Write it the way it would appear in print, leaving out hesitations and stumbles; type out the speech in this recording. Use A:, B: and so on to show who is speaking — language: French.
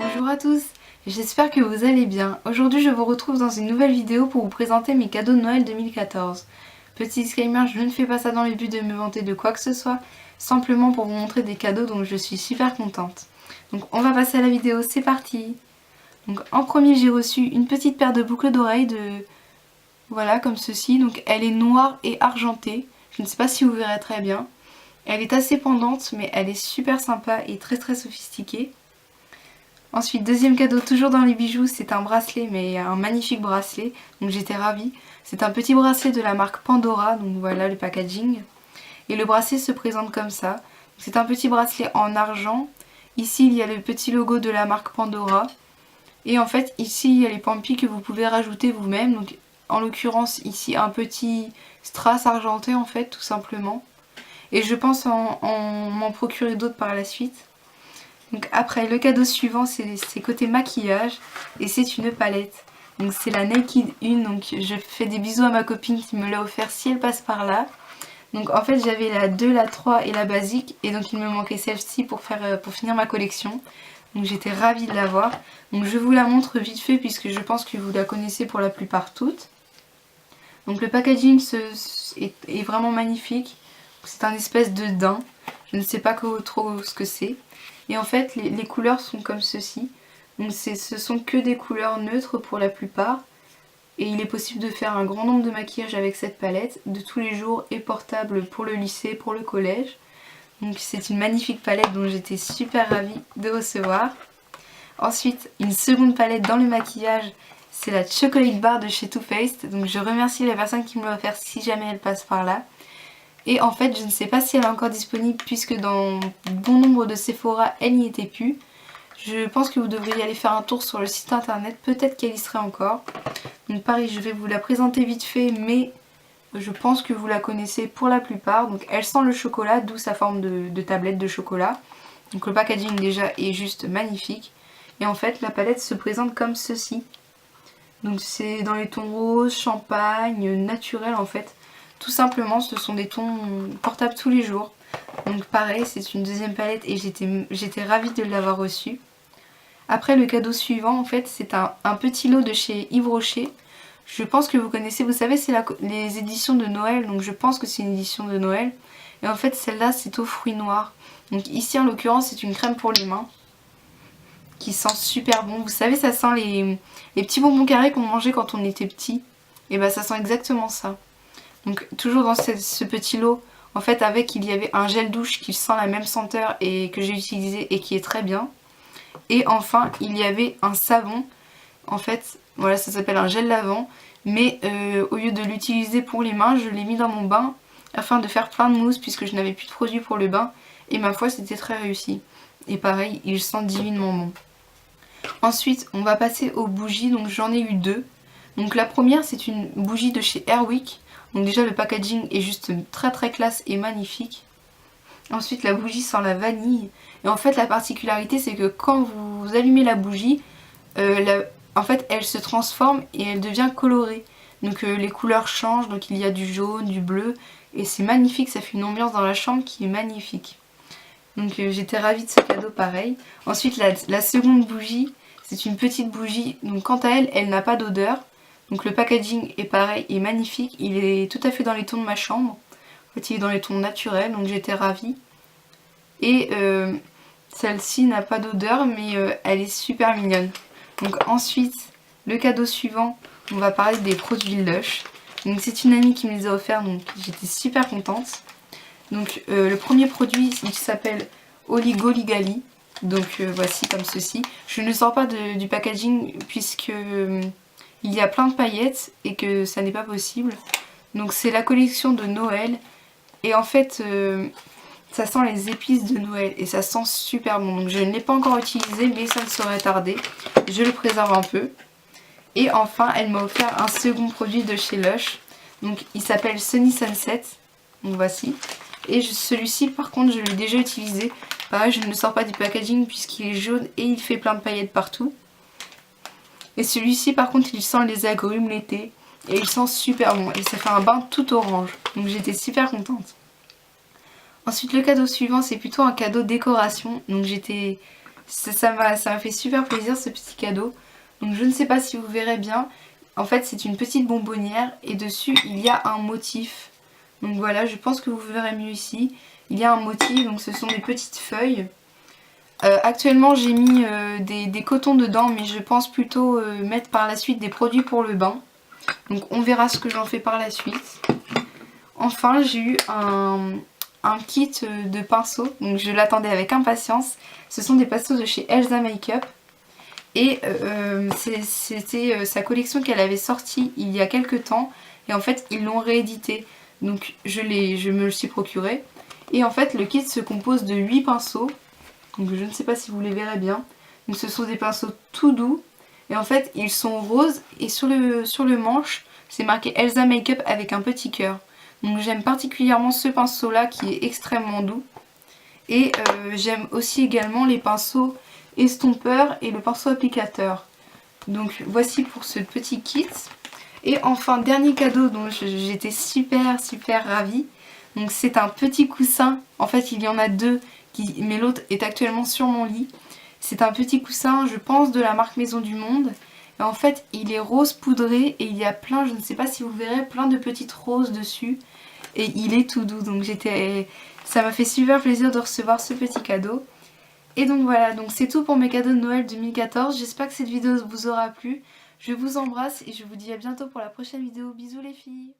A: Bonjour à tous, j'espère que vous allez bien. Aujourd'hui je vous retrouve dans une nouvelle vidéo pour vous présenter mes cadeaux de Noël 2014. Petit disclaimer, je ne fais pas ça dans le but de me vanter de quoi que ce soit, simplement pour vous montrer des cadeaux dont je suis super contente. Donc on va passer à la vidéo, c'est parti. Donc en premier j'ai reçu une petite paire de boucles d'oreilles voilà comme ceci. Donc elle est noire et argentée, je ne sais pas si vous verrez très bien. Elle est assez pendante mais elle est super sympa et très sophistiquée. Ensuite, deuxième cadeau, toujours dans les bijoux, c'est un bracelet, mais un magnifique bracelet, donc j'étais ravie. C'est un petit bracelet de la marque Pandora, donc voilà le packaging. Et le bracelet se présente comme ça. C'est un petit bracelet en argent. Ici, il y a le petit logo de la marque Pandora. Et en fait, ici, il y a les pampis que vous pouvez rajouter vous-même. Donc, en l'occurrence, ici, un petit strass argenté, en fait, tout simplement. Et je pense en m'en procurer d'autres par la suite. Donc après, le cadeau suivant, c'est côté maquillage et c'est une palette. Donc c'est la Naked 1, donc je fais des bisous à ma copine qui me l'a offert si elle passe par là. Donc en fait j'avais la 2, la 3 et la basique et donc il me manquait celle-ci pour finir ma collection. Donc j'étais ravie de l'avoir. Donc je vous la montre vite fait puisque je pense que vous la connaissez pour la plupart toutes. Donc le packaging est vraiment magnifique. C'est un espèce de daim. Je ne sais pas trop ce que c'est. Et en fait les couleurs sont comme ceci. Donc ce sont que des couleurs neutres pour la plupart. Et il est possible de faire un grand nombre de maquillages avec cette palette, de tous les jours et portable pour le lycée, pour le collège. Donc c'est une magnifique palette dont j'étais super ravie de recevoir. Ensuite, une seconde palette dans le maquillage, c'est la Chocolate Bar de chez Too Faced. Donc je remercie la personne qui me l'a offert si jamais elle passe par là. Et en fait, je ne sais pas si elle est encore disponible puisque dans bon nombre de Sephora, elle n'y était plus. Je pense que vous devriez aller faire un tour sur le site internet, peut-être qu'elle y serait encore. Donc pareil, je vais vous la présenter vite fait, mais je pense que vous la connaissez pour la plupart. Donc elle sent le chocolat, d'où sa forme de tablette de chocolat. Donc le packaging déjà est juste magnifique. Et en fait, la palette se présente comme ceci. Donc c'est dans les tons rose, champagne, naturel en fait. Tout simplement, ce sont des tons portables tous les jours. Donc pareil, c'est une deuxième palette et j'étais ravie de l'avoir reçue. Après, le cadeau suivant, en fait, c'est un petit lot de chez Yves Rocher. Je pense que vous connaissez, vous savez, c'est les éditions de Noël. Donc je pense que c'est une édition de Noël. Et en fait, celle-là, c'est aux fruits noirs. Donc ici, en l'occurrence, c'est une crème pour les mains qui sent super bon. Vous savez, ça sent les petits bonbons carrés qu'on mangeait quand on était petit. Et bah ça sent exactement ça. Donc toujours dans ce petit lot, en fait avec il y avait un gel douche qui sent la même senteur et que j'ai utilisé et qui est très bien. Et enfin il y avait un savon, en fait voilà ça s'appelle un gel lavant, mais au lieu de l'utiliser pour les mains, je l'ai mis dans mon bain afin de faire plein de mousse puisque je n'avais plus de produit pour le bain. Et ma foi c'était très réussi. Et pareil, il sent divinement bon. Ensuite on va passer aux bougies, donc j'en ai eu deux. Donc la première c'est une bougie de chez Airwick. Donc déjà le packaging est juste très classe et magnifique. Ensuite la bougie sent la vanille. Et en fait la particularité c'est que quand vous allumez la bougie, en fait elle se transforme et elle devient colorée. Donc les couleurs changent, donc il y a du jaune, du bleu. Et c'est magnifique, ça fait une ambiance dans la chambre qui est magnifique. Donc j'étais ravie de ce cadeau pareil. Ensuite la seconde bougie, c'est une petite bougie. Donc quant à elle, elle n'a pas d'odeur. Donc le packaging est pareil, est magnifique, il est tout à fait dans les tons de ma chambre. En fait il est dans les tons naturels, donc j'étais ravie. Et celle-ci n'a pas d'odeur, mais elle est super mignonne. Donc ensuite, le cadeau suivant, on va parler des produits Lush. Donc c'est une amie qui me les a offerts, donc j'étais super contente. Donc le premier produit, il s'appelle Oligoligali. Donc voici comme ceci. Je ne sors pas du packaging puisque... il y a plein de paillettes et que ça n'est pas possible. Donc c'est la collection de Noël. Et en fait, ça sent les épices de Noël et ça sent super bon. Donc je ne l'ai pas encore utilisé mais ça ne saurait tarder. Je le préserve un peu. Et enfin, elle m'a offert un second produit de chez Lush. Donc il s'appelle Sunny Sunset. Donc voici. Et celui-ci par contre je l'ai déjà utilisé. Pareil, je ne le sors pas du packaging puisqu'il est jaune et il fait plein de paillettes partout. Et celui-ci par contre il sent les agrumes l'été et il sent super bon et ça fait un bain tout orange, donc j'étais super contente. Ensuite le cadeau suivant c'est plutôt un cadeau décoration, donc j'étais Ça m'a fait super plaisir ce petit cadeau. Donc je ne sais pas si vous verrez bien. En fait c'est une petite bonbonnière et dessus il y a un motif. Donc voilà, je pense que vous verrez mieux ici. Il y a un motif, donc ce sont des petites feuilles. Actuellement j'ai mis des cotons dedans, mais je pense plutôt mettre par la suite des produits pour le bain. Donc on verra ce que j'en fais par la suite. Enfin j'ai eu un kit de pinceaux, donc je l'attendais avec impatience. Ce sont des pinceaux de chez Elsa Makeup. Et c'était sa collection qu'elle avait sortie il y a quelques temps. Et en fait ils l'ont réédité. Donc je me le suis procuré. Et en fait le kit se compose de 8 pinceaux. Donc je ne sais pas si vous les verrez bien. Donc ce sont des pinceaux tout doux. Et en fait ils sont roses. Et sur le manche c'est marqué Elsa Makeup avec un petit cœur. Donc j'aime particulièrement ce pinceau là qui est extrêmement doux. Et j'aime aussi également les pinceaux estompeurs et le pinceau applicateur. Donc voici pour ce petit kit. Et enfin dernier cadeau dont j'étais super ravie. Donc c'est un petit coussin. En fait il y en a deux, mais l'autre est actuellement sur mon lit. C'est un petit coussin, je pense, de la marque Maison du Monde. Et en fait il est rose poudré et il y a plein, je ne sais pas si vous verrez, plein de petites roses dessus. Et il est tout doux, donc ça m'a fait super plaisir de recevoir ce petit cadeau. Et donc voilà, donc c'est tout pour mes cadeaux de Noël 2014. J'espère que cette vidéo vous aura plu. Je vous embrasse et je vous dis à bientôt pour la prochaine vidéo. Bisous les filles!